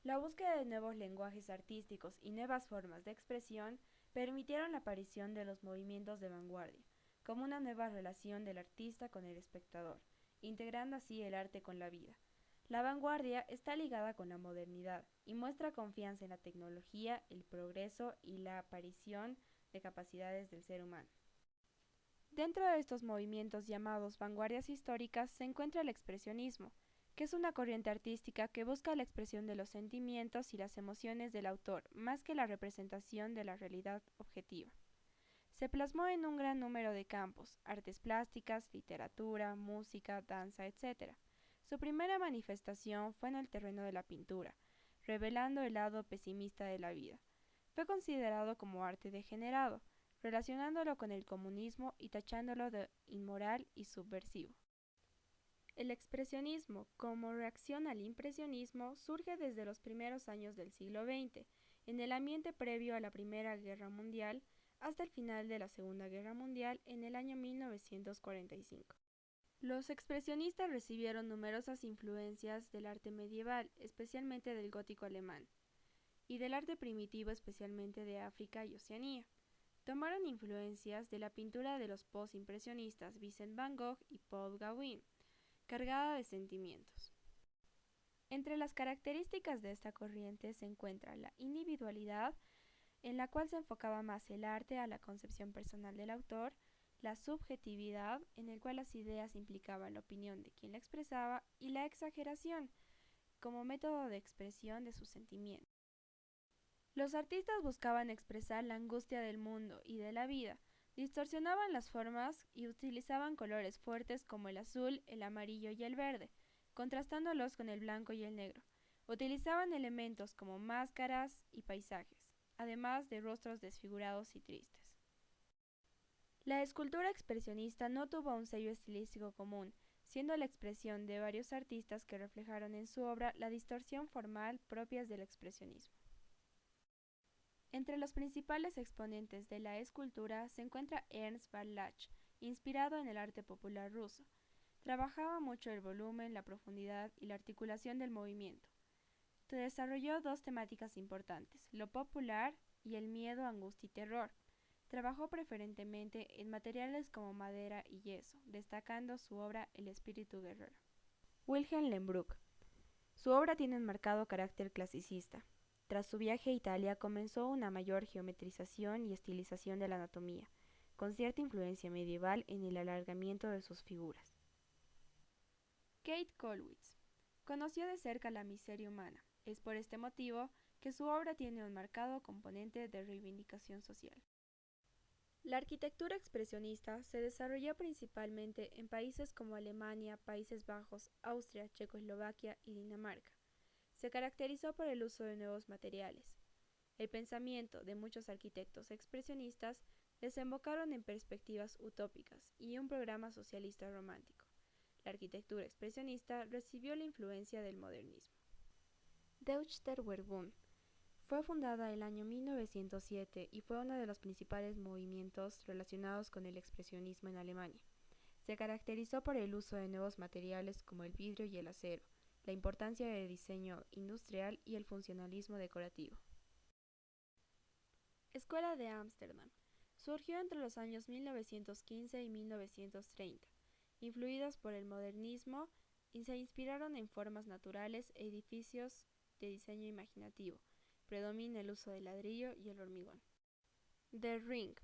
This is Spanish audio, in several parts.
La búsqueda de nuevos lenguajes artísticos y nuevas formas de expresión permitieron la aparición de los movimientos de vanguardia, como una nueva relación del artista con el espectador, integrando así el arte con la vida. La vanguardia está ligada con la modernidad y muestra confianza en la tecnología, el progreso y la aparición de capacidades del ser humano. Dentro de estos movimientos llamados vanguardias históricas se encuentra el expresionismo, que es una corriente artística que busca la expresión de los sentimientos y las emociones del autor más que la representación de la realidad objetiva. Se plasmó en un gran número de campos: artes plásticas, literatura, música, danza, etc. Su primera manifestación fue en el terreno de la pintura, revelando el lado pesimista de la vida. Fue considerado como arte degenerado, relacionándolo con el comunismo y tachándolo de inmoral y subversivo. El expresionismo, como reacción al impresionismo, surge desde los primeros años del siglo XX, en el ambiente previo a la Primera Guerra Mundial, hasta el final de la Segunda Guerra Mundial en el año 1945. Los expresionistas recibieron numerosas influencias del arte medieval, especialmente del gótico alemán, y del arte primitivo, especialmente de África y Oceanía. Tomaron influencias de la pintura de los postimpresionistas Vincent van Gogh y Paul Gauguin, cargada de sentimientos. Entre las características de esta corriente se encuentra la individualidad, en la cual se enfocaba más el arte a la concepción personal del autor; la subjetividad, en el cual las ideas implicaban la opinión de quien la expresaba; y la exageración, como método de expresión de sus sentimientos. Los artistas buscaban expresar la angustia del mundo y de la vida, distorsionaban las formas y utilizaban colores fuertes como el azul, el amarillo y el verde, contrastándolos con el blanco y el negro. Utilizaban elementos como máscaras y paisajes, además de rostros desfigurados y tristes. La escultura expresionista no tuvo un sello estilístico común, siendo la expresión de varios artistas que reflejaron en su obra la distorsión formal propias del expresionismo. Entre los principales exponentes de la escultura se encuentra Ernst Barlach, inspirado en el arte popular ruso. Trabajaba mucho el volumen, la profundidad y la articulación del movimiento. Desarrolló dos temáticas importantes: lo popular y el miedo, angustia y terror. Trabajó preferentemente en materiales como madera y yeso, destacando su obra El espíritu guerrero. Wilhelm Lehmbruck. Su obra tiene un marcado carácter clasicista. Tras su viaje a Italia comenzó una mayor geometrización y estilización de la anatomía, con cierta influencia medieval en el alargamiento de sus figuras. Kate Kollwitz. Conoció de cerca la miseria humana. Es por este motivo que su obra tiene un marcado componente de reivindicación social. La arquitectura expresionista se desarrolló principalmente en países como Alemania, Países Bajos, Austria, Checoslovaquia y Dinamarca. Se caracterizó por el uso de nuevos materiales. El pensamiento de muchos arquitectos expresionistas desembocaron en perspectivas utópicas y un programa socialista romántico. La arquitectura expresionista recibió la influencia del modernismo. Deutscher Werkbund fue fundada el año 1907 y fue uno de los principales movimientos relacionados con el expresionismo en Alemania. Se caracterizó por el uso de nuevos materiales como el vidrio y el acero, la importancia del diseño industrial y el funcionalismo decorativo. Escuela de Ámsterdam. Surgió entre los años 1915 y 1930, influidos por el modernismo, y se inspiraron en formas naturales e edificios de diseño imaginativo. Predomina el uso del ladrillo y el hormigón. The Ring.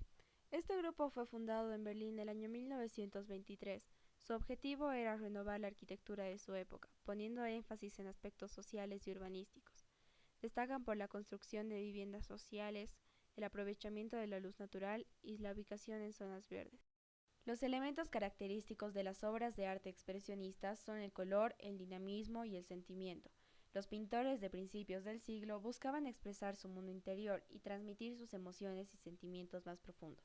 Este grupo fue fundado en Berlín el año 1923. Su objetivo era renovar la arquitectura de su época, poniendo énfasis en aspectos sociales y urbanísticos. Destacan por la construcción de viviendas sociales, el aprovechamiento de la luz natural y la ubicación en zonas verdes. Los elementos característicos de las obras de arte expresionistas son el color, el dinamismo y el sentimiento. Los pintores de principios del siglo buscaban expresar su mundo interior y transmitir sus emociones y sentimientos más profundos.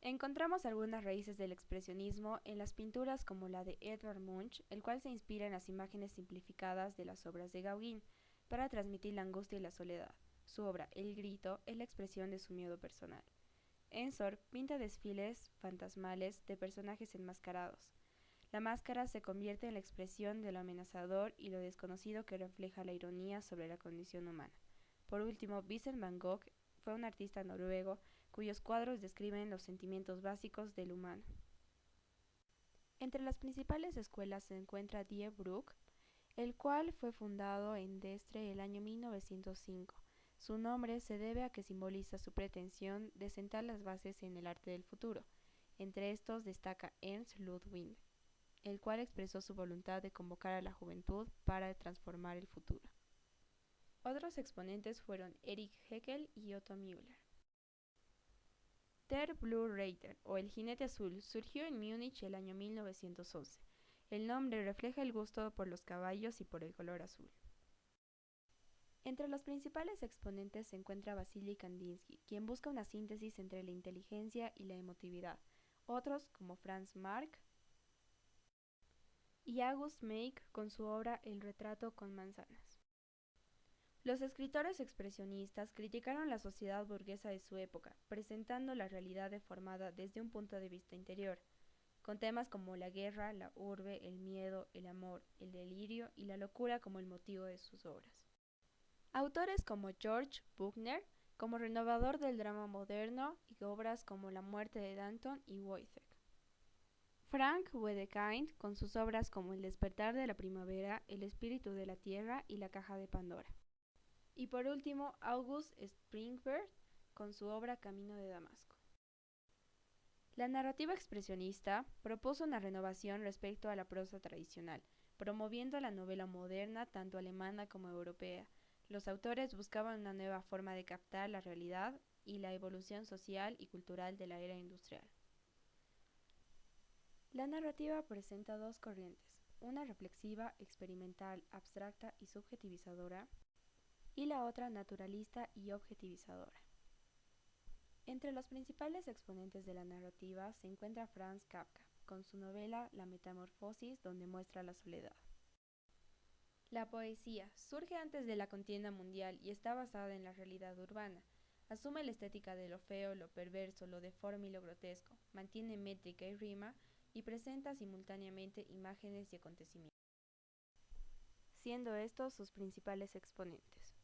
Encontramos algunas raíces del expresionismo en las pinturas como la de Edvard Munch, el cual se inspira en las imágenes simplificadas de las obras de Gauguin para transmitir la angustia y la soledad. Su obra El Grito es la expresión de su miedo personal. Ensor pinta desfiles fantasmales de personajes enmascarados. La máscara se convierte en la expresión de lo amenazador y lo desconocido que refleja la ironía sobre la condición humana. Por último, Vincent van Gogh fue un artista noruego cuyos cuadros describen los sentimientos básicos del humano. Entre las principales escuelas se encuentra Die Brug, el cual fue fundado en Dresde el año 1905. Su nombre se debe a que simboliza su pretensión de sentar las bases en el arte del futuro. Entre estos destaca Ernst Ludwig, el cual expresó su voluntad de convocar a la juventud para transformar el futuro. Otros exponentes fueron Erich Heckel y Otto Müller. Der Blue Reiter, o el jinete azul, surgió en Múnich el año 1911. El nombre refleja el gusto por los caballos y por el color azul. Entre los principales exponentes se encuentra Vasily Kandinsky, quien busca una síntesis entre la inteligencia y la emotividad. Otros, como Franz Marc y August Meig, con su obra El retrato con manzanas. Los escritores expresionistas criticaron la sociedad burguesa de su época, presentando la realidad deformada desde un punto de vista interior, con temas como la guerra, la urbe, el miedo, el amor, el delirio y la locura como el motivo de sus obras. Autores como George Büchner, como renovador del drama moderno, y obras como La muerte de Danton y Wojciech. Frank Wedekind, con sus obras como El despertar de la primavera, El espíritu de la tierra y La caja de Pandora. Y por último, August Strindberg, con su obra Camino de Damasco. La narrativa expresionista propuso una renovación respecto a la prosa tradicional, promoviendo la novela moderna tanto alemana como europea. Los autores buscaban una nueva forma de captar la realidad y la evolución social y cultural de la era industrial. La narrativa presenta dos corrientes, una reflexiva, experimental, abstracta y subjetivizadora, y la otra naturalista y objetivizadora. Entre los principales exponentes de la narrativa se encuentra Franz Kafka, con su novela La Metamorfosis, donde muestra la soledad. La poesía surge antes de la contienda mundial y está basada en la realidad urbana. Asume la estética de lo feo, lo perverso, lo deforme y lo grotesco, mantiene métrica y rima y presenta simultáneamente imágenes y acontecimientos, siendo estos sus principales exponentes.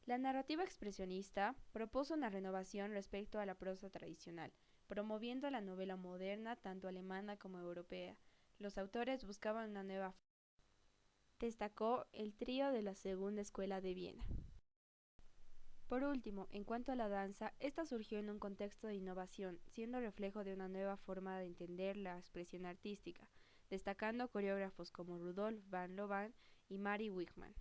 La narrativa expresionista propuso una renovación respecto a la prosa tradicional, promoviendo la novela moderna tanto alemana como europea. Los autores buscaban una nueva forma. Destacó el trío de la Segunda Escuela de Viena. Por último, en cuanto a la danza, esta surgió en un contexto de innovación, siendo reflejo de una nueva forma de entender la expresión artística, destacando coreógrafos como Rudolf van Loban y Mary Wigman.